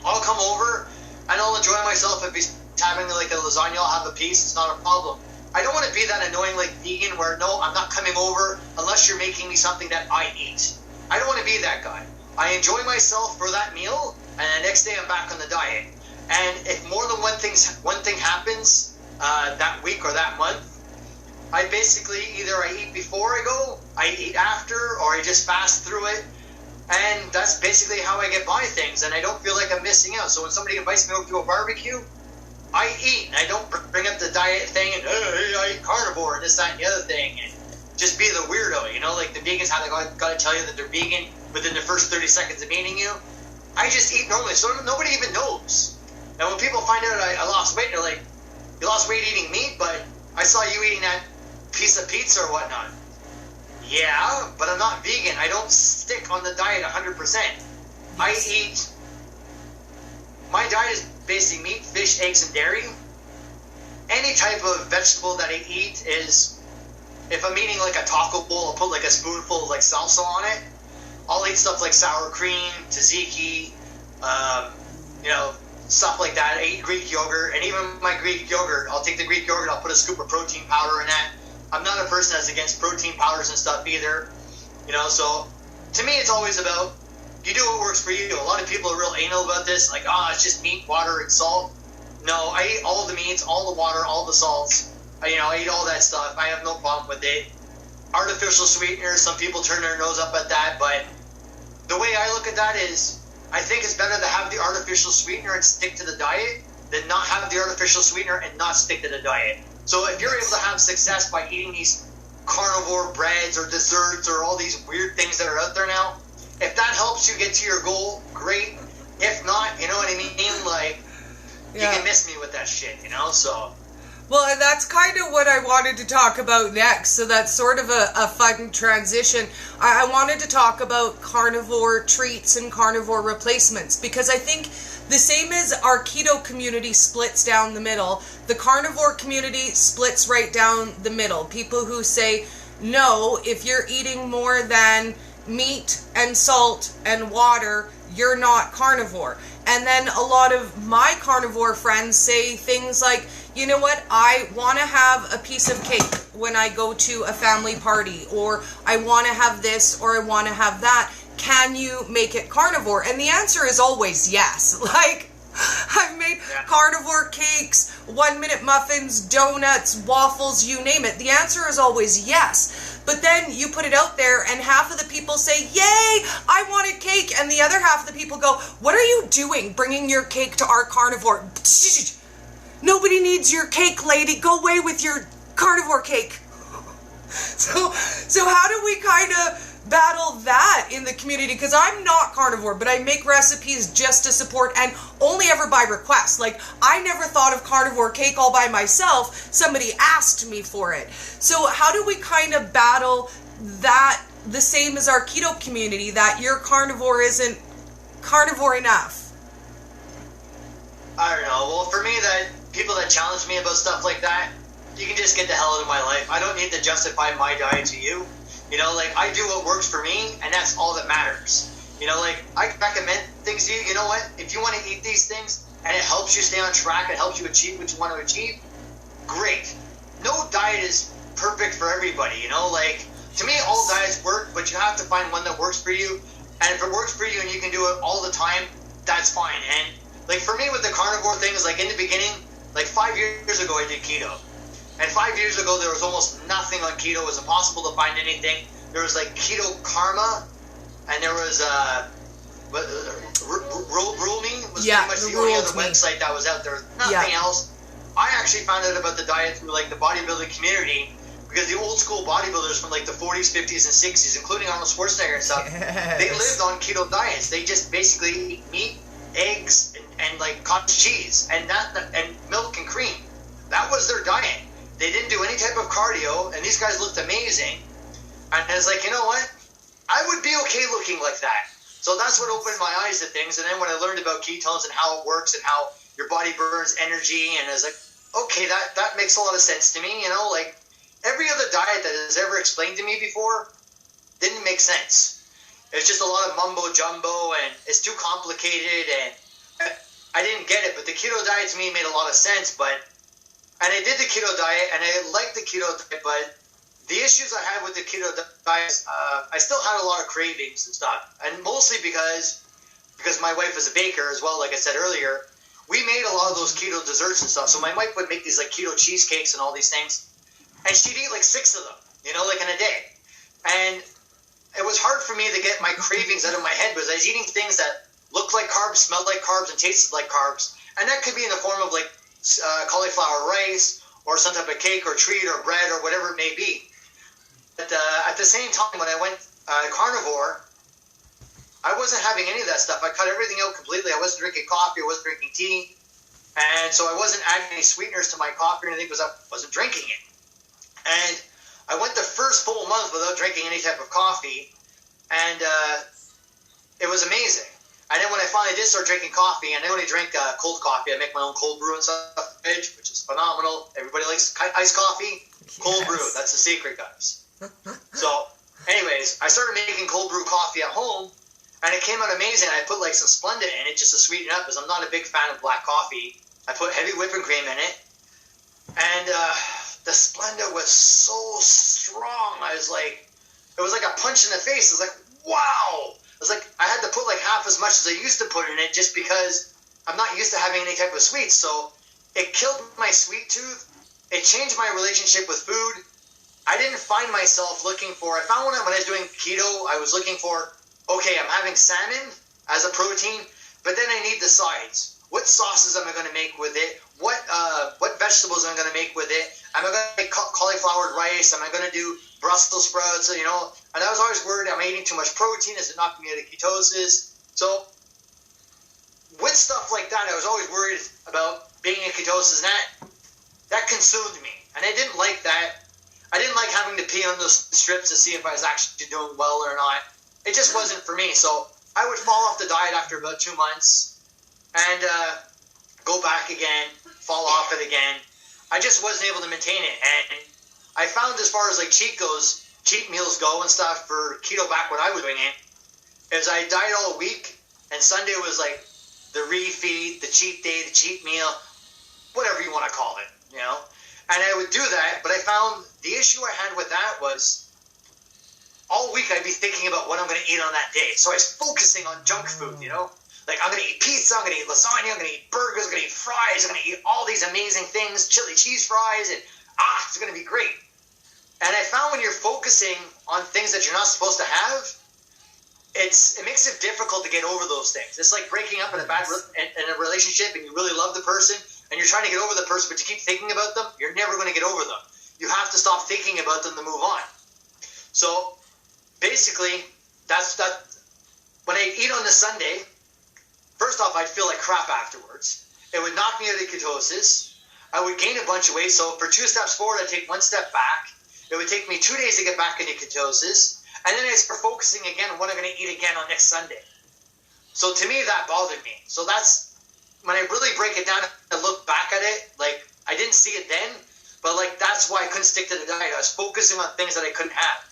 I'll come over and I'll enjoy myself. If he's having like a lasagna, I'll have a piece. It's not a problem. I don't want to be that annoying like vegan where, no, I'm not coming over unless you're making me something that I eat. I don't want to be that guy. I enjoy myself for that meal, and the next day I'm back on the diet. And if more than one thing happens that week or that month, I basically either I eat before I go, I eat after, or I just fast through it. And that's basically how I get by things, and I don't feel like I'm missing out. So when somebody invites me over to a barbecue, I eat, and I don't bring up the diet thing and, hey, I eat carnivore and this, that, and the other thing, and just be the weirdo, you know, like the vegans, how they got to tell you that they're vegan within the first 30 seconds of meeting you. I just eat normally, so nobody even knows. And when people find out I lost weight, they're like, you lost weight eating meat, but I saw you eating that piece of pizza or whatnot. Yeah, but I'm not vegan. I don't stick on the diet 100%. I eat, my diet is basically meat, fish, eggs, and dairy. Any type of vegetable that I eat is, if I'm eating like a taco bowl, I'll put like a spoonful of like salsa on it. I'll eat stuff like sour cream, tzatziki, you know, stuff like that. I eat Greek yogurt, and even my Greek yogurt, I'll take the Greek yogurt, I'll put a scoop of protein powder in that. I'm not a person that's against protein powders and stuff either, you know, so to me it's always about, you do what works for you. A lot of people are real anal about this, like, it's just meat, water, and salt. No, I eat all the meats, all the water, all the salts. I eat all that stuff. I have no problem with it. Artificial sweeteners, some people turn their nose up at that, but the way I look at that is, I think it's better to have the artificial sweetener and stick to the diet than not have the artificial sweetener and not stick to the diet. So if you're able to have success by eating these carnivore breads or desserts or all these weird things that are out there now, if that helps you get to your goal, great. If not, you know what I mean? Like, you can miss me with that shit, you know? So. Well, and that's kind of what I wanted to talk about next. So that's sort of a fun transition. I wanted to talk about carnivore treats and carnivore replacements, because I think the same as our keto community splits down the middle, the carnivore community splits right down the middle. People who say, no, if you're eating more than meat and salt and water, you're not carnivore. And then a lot of my carnivore friends say things like, you know what, I want to have a piece of cake when I go to a family party, or I want to have this, or I want to have that. Can you make it carnivore? And the answer is always yes. Like, I've made carnivore cakes, 1-minute muffins, donuts, waffles, you name it. The answer is always yes. But then you put it out there and half of the people say, yay, I want a cake. And the other half of the people go, what are you doing bringing your cake to our carnivore? Nobody needs your cake, lady. Go away with your carnivore cake. So how do we kind of battle that in the community? Because I'm not carnivore, but I make recipes just to support and only ever by request. Like, I never thought of carnivore cake all by myself. Somebody asked me for it. So how do we kind of battle that the same as our keto community, that your carnivore isn't carnivore enough? I don't know. Well, for me, that people that challenge me about stuff like that, you can just get the hell out of my life. I don't need to justify my diet to you. You know, like, I do what works for me, and that's all that matters. You know, like, I recommend things to you. You know what? If you want to eat these things, and it helps you stay on track, it helps you achieve what you want to achieve, great. No diet is perfect for everybody, you know? Like, to me, all diets work, but you have to find one that works for you. And if it works for you and you can do it all the time, that's fine. And, like, for me with the carnivore thing is, like, in the beginning, like, 5 years ago, I did keto. And 5 years ago, there was almost nothing on keto. It was impossible to find anything. There was, like, Keto Karma, and there was, Rule Me was pretty much the only other website that was out there. Nothing else. I actually found out about the diet through, like, the bodybuilding community, because the old school bodybuilders from, like, the 40s, 50s, and 60s, including Arnold Schwarzenegger and stuff, they lived on keto diets. They just basically eat meat, eggs, and like, cottage cheese, and milk and cream. That was their diet. They didn't do any type of cardio, and these guys looked amazing. And I was like, you know what? I would be okay looking like that. So that's what opened my eyes to things. And then when I learned about ketones and how it works and how your body burns energy, and I was like, okay, that makes a lot of sense to me. You know, like, every other diet that has ever explained to me before didn't make sense. It's just a lot of mumbo jumbo, and it's too complicated, and I didn't get it. But the keto diet to me made a lot of sense. And I did the keto diet, and I liked the keto diet, but the issues I had with the keto diet, I still had a lot of cravings and stuff, and mostly because my wife is a baker as well, like I said earlier. We made a lot of those keto desserts and stuff, so my wife would make these, like, keto cheesecakes and all these things, and she'd eat, like, 6 of them, you know, like, in a day. And it was hard for me to get my cravings out of my head, because I was eating things that looked like carbs, smelled like carbs, and tasted like carbs, and that could be in the form of, like, cauliflower rice, or some type of cake or treat or bread or whatever it may be. But at the same time, when I went carnivore, I wasn't having any of that stuff. I cut everything out completely. I wasn't drinking coffee. I wasn't drinking tea. And so I wasn't adding any sweeteners to my coffee or anything because I wasn't drinking it. And I went the first full month without drinking any type of coffee, and it was amazing. And then when I finally did start drinking coffee, and I only drink cold coffee, I make my own cold brew and stuff, which is phenomenal. Everybody likes iced coffee. Cold brew, that's the secret, guys. So, anyways, I started making cold brew coffee at home, and it came out amazing. I put, like, some Splenda in it just to sweeten it up, because I'm not a big fan of black coffee. I put heavy whipping cream in it, and the Splenda was so strong. It was like a punch in the face. It was like, wow! It was like I had to put, like, half as much as I used to put in it just because I'm not used to having any type of sweets. So it killed my sweet tooth. It changed my relationship with food. I didn't find myself looking for... I found when I was doing keto, I was looking for, okay, I'm having salmon as a protein, but then I need the sides. What sauces am I going to make with it? What vegetables am I going to make with it? Am I going to make cauliflower rice? Am I going to do Brussels sprouts? You know, and I was always worried, am I eating too much protein? Is it knocking me out of ketosis? So with stuff like that, I was always worried about being in ketosis, and that consumed me. And I didn't like that. I didn't like having to pee on those strips to see if I was actually doing well or not. It just wasn't for me. So I would fall off the diet after about 2 months and go back again, fall off it again. I just wasn't able to maintain it. And I found, as far as, like, cheat meals go and stuff for keto back when I was doing it, is I diet all week, and Sunday was, like, the refeed, the cheat day, the cheat meal, whatever you want to call it, you know? And I would do that, but I found the issue I had with that was all week I'd be thinking about what I'm going to eat on that day. So I was focusing on junk food, you know? Like, I'm going to eat pizza, I'm going to eat lasagna, I'm going to eat burgers, I'm going to eat fries, I'm going to eat all these amazing things, chili cheese fries, and it's going to be great. And I found when you're focusing on things that you're not supposed to have, it makes it difficult to get over those things. It's like breaking up in a relationship, and you really love the person, and you're trying to get over the person, but you keep thinking about them. You're never going to get over them. You have to stop thinking about them to move on. So basically, that's that. When I eat on the Sunday, first off, I'd feel like crap afterwards. It would knock me out of ketosis. I would gain a bunch of weight. So for 2 steps forward, I'd take 1 step back. It would take me 2 days to get back into ketosis. And then I start focusing again on what I'm going to eat again on next Sunday. So to me, that bothered me. So that's, when I really break it down and look back at it, like, I didn't see it then, but like, that's why I couldn't stick to the diet. I was focusing on things that I couldn't have.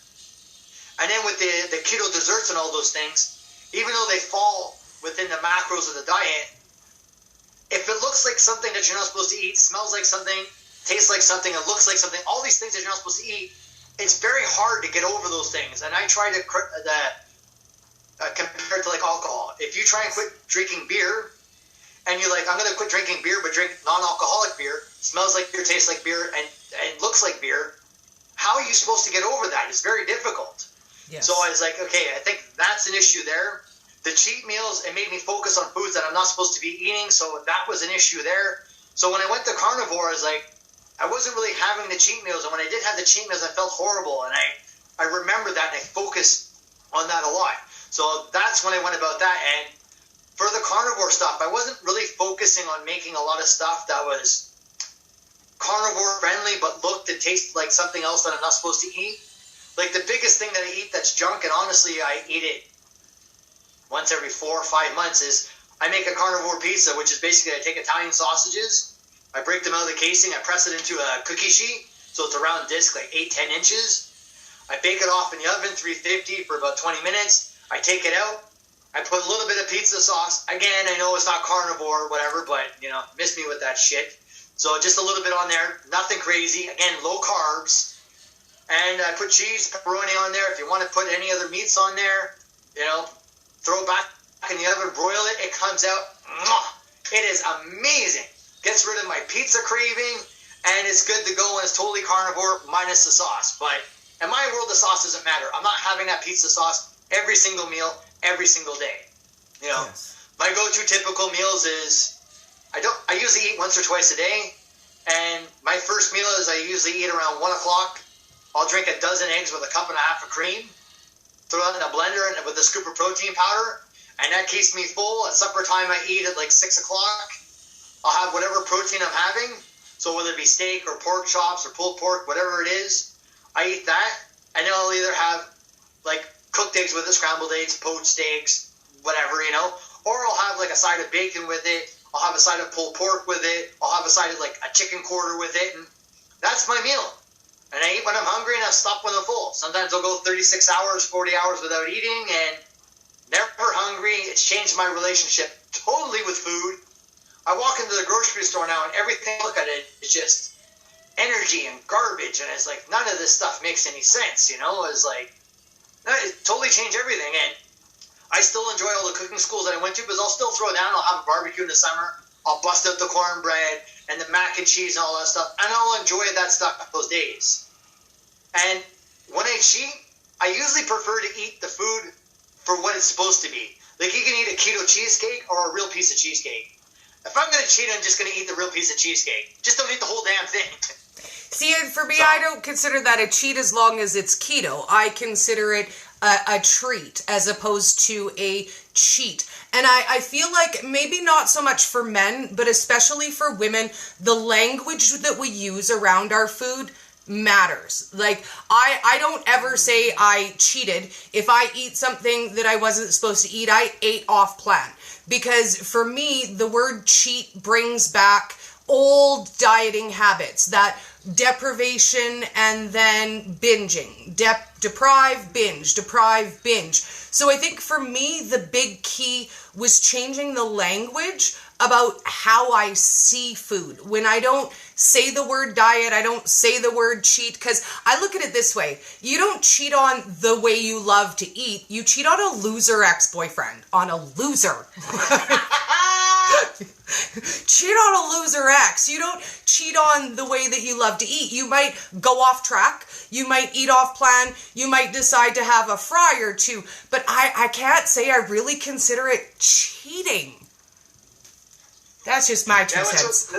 And then with the keto desserts and all those things, even though they fall within the macros of the diet, if it looks like something that you're not supposed to eat, smells like something, tastes like something, it looks like something, all these things that you're not supposed to eat, it's very hard to get over those things. And I try to compare it to like alcohol. If you try and quit drinking beer, and you're like, I'm going to quit drinking beer, but drink non-alcoholic beer, smells like beer, tastes like beer, and looks like beer, how are you supposed to get over that? It's very difficult. Yes. So I was like, okay, I think that's an issue there. The cheat meals, it made me focus on foods that I'm not supposed to be eating, so that was an issue there. So when I went to carnivore, I was like, I wasn't really having the cheat meals, and when I did have the cheat meals, I felt horrible, and I remember that, and I focused on that a lot. So that's when I went about that, and for the carnivore stuff, I wasn't really focusing on making a lot of stuff that was carnivore friendly, but looked and tasted like something else that I'm not supposed to eat. Like, the biggest thing that I eat that's junk, and honestly, I eat it once every 4 or 5 months, is I make a carnivore pizza, which is basically I take Italian sausages, I break them out of the casing, I press it into a cookie sheet, so it's a round disc, like 8-10 inches. I bake it off in the oven, 350 for about 20 minutes. I take it out. I put a little bit of pizza sauce. Again, I know it's not carnivore or whatever, but, miss me with that shit. So just a little bit on there, nothing crazy. Again, low carbs. And I put cheese, pepperoni on there. If you want to put any other meats on there, throw it back in the oven, broil it. It comes out. It is amazing. Gets rid of my pizza craving, and it's good to go, and it's totally carnivore minus the sauce. But in my world, the sauce doesn't matter. I'm not having that pizza sauce every single meal, every single day. Yes. My go-to typical meals is I usually eat once or twice a day, and my first meal is I usually eat around 1 o'clock. I'll drink a dozen eggs with a cup and a half of cream, throw it in a blender and with a scoop of protein powder, and that keeps me full. At supper time, I eat at like 6 o'clock. I'll have whatever protein I'm having, so whether it be steak or pork chops or pulled pork, whatever it is, I eat that, and then I'll either have like cooked eggs with it, scrambled eggs, poached eggs, whatever, or I'll have like a side of bacon with it, I'll have a side of pulled pork with it, I'll have a side of like a chicken quarter with it, and that's my meal. And I eat when I'm hungry, and I stop when I'm full. Sometimes I'll go 36 hours, 40 hours without eating, and never hungry. It's changed my relationship totally with food. I walk into the grocery store now, and everything I look at it is just energy and garbage, and it's like, none of this stuff makes any sense, It's like, it totally changed everything, and I still enjoy all the cooking schools that I went to, because I'll still throw down. I'll have a barbecue in the summer. I'll bust out the cornbread and the mac and cheese and all that stuff, and I'll enjoy that stuff those days. And when I cheat, I usually prefer to eat the food for what it's supposed to be. Like, you can eat a keto cheesecake or a real piece of cheesecake. If I'm going to cheat, I'm just going to eat the real piece of cheesecake. Just don't eat the whole damn thing. See, and for me, I don't consider that a cheat as long as it's keto. I consider it a treat as opposed to a cheat. And I feel like maybe not so much for men, but especially for women, the language that we use around our food matters. Like, I don't ever say I cheated. If I eat something that I wasn't supposed to eat, I ate off plan. Because for me, the word cheat brings back old dieting habits, that deprivation and then binging. Deprive, binge. So I think for me, the big key was changing the language about how I see food. When I don't say the word diet, I don't say the word cheat, because I look at it this way. You don't cheat on the way you love to eat. You cheat on a loser ex-boyfriend. On a loser. Cheat on a loser ex. You don't cheat on the way that you love to eat. You might go off track. You might eat off plan. You might decide to have a fry or two. But I can't say I really consider it cheating. That's just my 2 cents.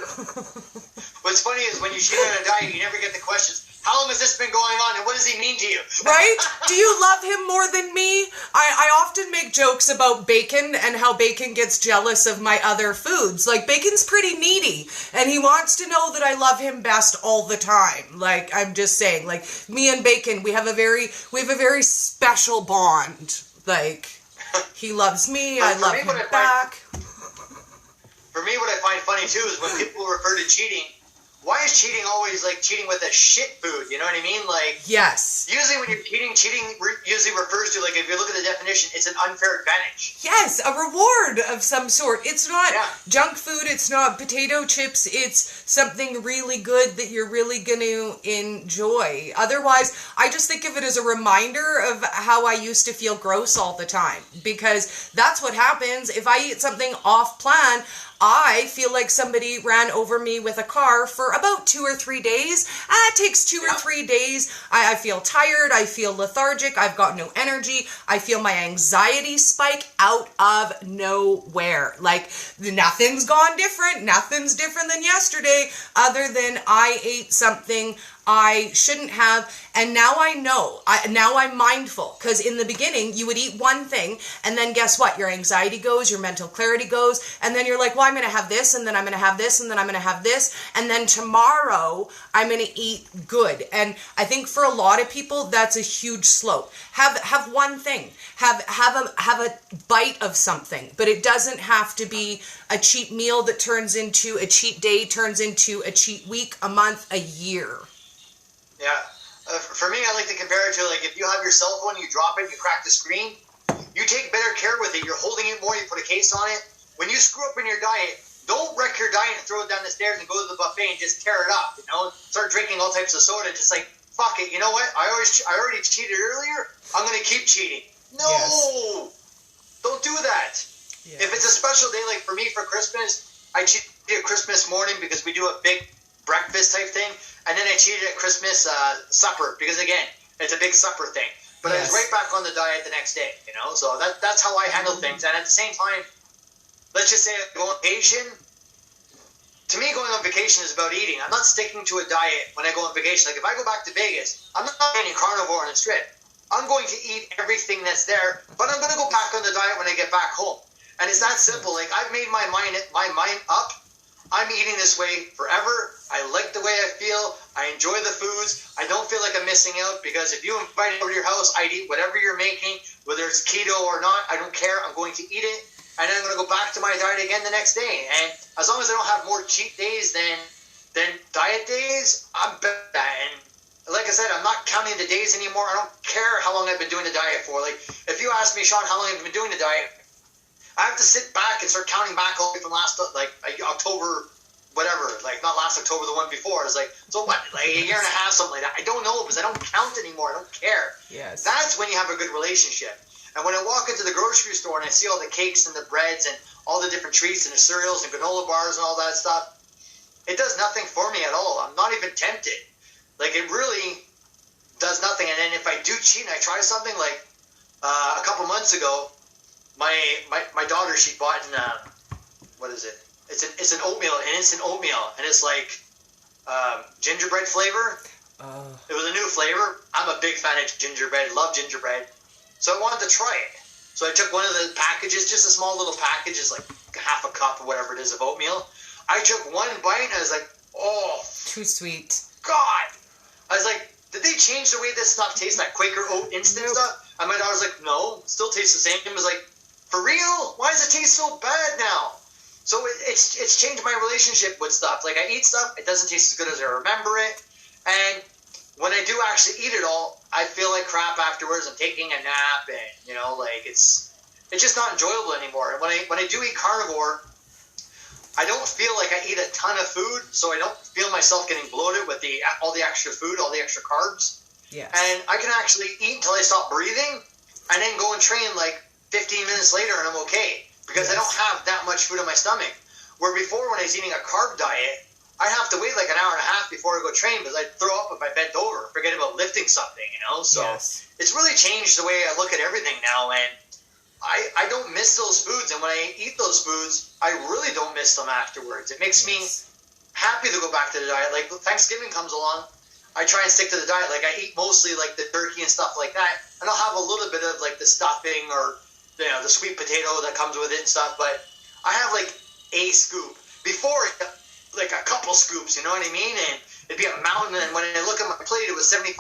What's funny is when you cheat on a diet, you never get the questions, how long has this been going on and what does he mean to you? Right? Do you love him more than me? I often make jokes about bacon and how bacon gets jealous of my other foods. Like, bacon's pretty needy and he wants to know that I love him best all the time. Like, I'm just saying, like, me and bacon, we have a very special bond. Like, he loves me, I love him back. For me, what I find funny too is when people refer to cheating, why is cheating always like cheating with a shit food? You know what I mean? Like, yes. Usually when you're cheating usually refers to, like, if you look at the definition, it's an unfair advantage. Yes, a reward of some sort. It's not junk food. It's not potato chips. It's something really good that you're really going to enjoy. Otherwise, I just think of it as a reminder of how I used to feel gross all the time, because that's what happens if I eat something off plan. I feel like somebody ran over me with a car for about 2 or 3 days. It takes 2 or 3 days. I feel tired. I feel lethargic. I've got no energy. I feel my anxiety spike out of nowhere. Like, nothing's gone different. Nothing's different than yesterday, other than I ate something I shouldn't have, and now I know. Now I'm mindful, because in the beginning, you would eat one thing, and then guess what? Your anxiety goes, your mental clarity goes, and then you're like, well, I'm going to have this, and then I'm going to have this, and then I'm going to have this, and then tomorrow, I'm going to eat good. And I think for a lot of people, that's a huge slope. Have one thing. Have a bite of something, but it doesn't have to be a cheat meal that turns into a cheat day, turns into a cheat week, a month, a year. Yeah. For me, I like to compare it to, like, if you have your cell phone, you drop it, you crack the screen, you take better care with it. You're holding it more, you put a case on it. When you screw up in your diet, don't wreck your diet and throw it down the stairs and go to the buffet and just tear it up, you know? Start drinking all types of soda, just like, fuck it, you know what? I already cheated earlier, I'm going to keep cheating. No! Yes. Don't do that. Yes. If it's a special day, like for me for Christmas, I cheat at Christmas morning because we do a big breakfast type thing. And then I cheated at Christmas supper because, again, it's a big supper thing. But I was right back on the diet the next day, you know? So that's how I handle things. And at the same time, let's just say I go on vacation. To me, going on vacation is about eating. I'm not sticking to a diet when I go on vacation. Like, if I go back to Vegas, I'm not eating carnivore on the strip. I'm going to eat everything that's there, but I'm going to go back on the diet when I get back home. And it's that simple. Like, I've made my mind up. I'm eating this way forever. I like the way I feel. I enjoy the foods. I don't feel like I'm missing out, because if you invite me over to your house, I'd eat whatever you're making, whether it's keto or not. I don't care. I'm going to eat it, and then I'm going to go back to my diet again the next day. And as long as I don't have more cheat days than diet days, I'm better at that. And like I said, I'm not counting the days anymore. I don't care how long I've been doing the diet for. Like, if you ask me, Shawn, how long have you been doing the diet, I have to sit back and start counting back all the way from last, like, October, whatever, like, not last October, the one before. It's like, so what, like a year and a half, something like that. I don't know, because I don't count anymore. I don't care. Yes. That's when you have a good relationship. And when I walk into the grocery store and I see all the cakes and the breads and all the different treats and the cereals and granola bars and all that stuff, it does nothing for me at all. I'm not even tempted. Like, it really does nothing. And then if I do cheat and I try something, like a couple months ago, my daughter, she bought what is it? It's an oatmeal, an instant oatmeal, and it's like gingerbread flavor. It was a new flavor. I'm a big fan of gingerbread, love gingerbread. So I wanted to try it. So I took one of the packages, just a small little package, it's like half a cup or whatever it is of oatmeal. I took one bite and I was like, oh. Too sweet. God. I was like, did they change the way this stuff tastes, that Quaker Oat instant stuff? And my daughter's like, no, it still tastes the same. I was like, for real? Why does it taste so bad now? So it's changed my relationship with stuff. Like, I eat stuff, it doesn't taste as good as I remember it. And when I do actually eat it all, I feel like crap afterwards. I'm taking a nap, and, you know, like, it's just not enjoyable anymore. And when I do eat carnivore, I don't feel like I eat a ton of food, so I don't feel myself getting bloated with all the extra food, all the extra carbs. Yes. And I can actually eat until I stop breathing, and then go and train like 15 minutes later, and I'm okay because I don't have that much food in my stomach. Where before, when I was eating a carb diet, I'd have to wait like an hour and a half before I go train because I'd throw up if I bent over, forget about lifting something, you know? So it's really changed the way I look at everything now, and I don't miss those foods. And when I eat those foods, I really don't miss them afterwards. It makes me happy to go back to the diet. Like Thanksgiving comes along, I try and stick to the diet. Like I eat mostly like the turkey and stuff like that, and I'll have a little bit of like the stuffing or the sweet potato that comes with it and stuff. But I have like a scoop before, like a couple scoops. You know what I mean? And it'd be a mountain. And when I look at my plate, it was 75%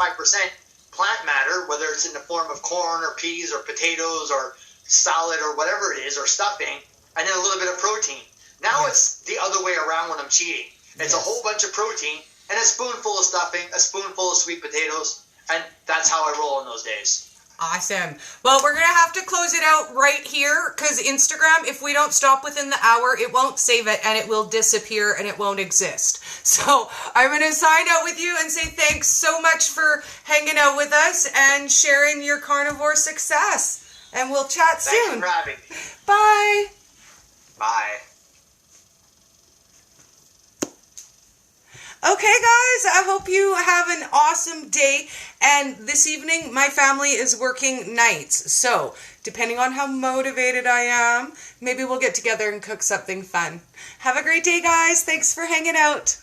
plant matter, whether it's in the form of corn or peas or potatoes or salad or whatever it is, or stuffing, and then a little bit of protein. Now it's the other way around when I'm cheating. It's a whole bunch of protein and a spoonful of stuffing, a spoonful of sweet potatoes, and that's how I roll in those days. Awesome. Well, we're going to have to close it out right here because Instagram, if we don't stop within the hour, it won't save it and it will disappear and it won't exist. So I'm going to sign out with you and say thanks so much for hanging out with us and sharing your carnivore success. And we'll chat soon. Thanks for having me. Bye. Bye. Okay, guys, I hope you have an awesome day. And this evening, my family is working nights. So, depending on how motivated I am, maybe we'll get together and cook something fun. Have a great day, guys. Thanks for hanging out.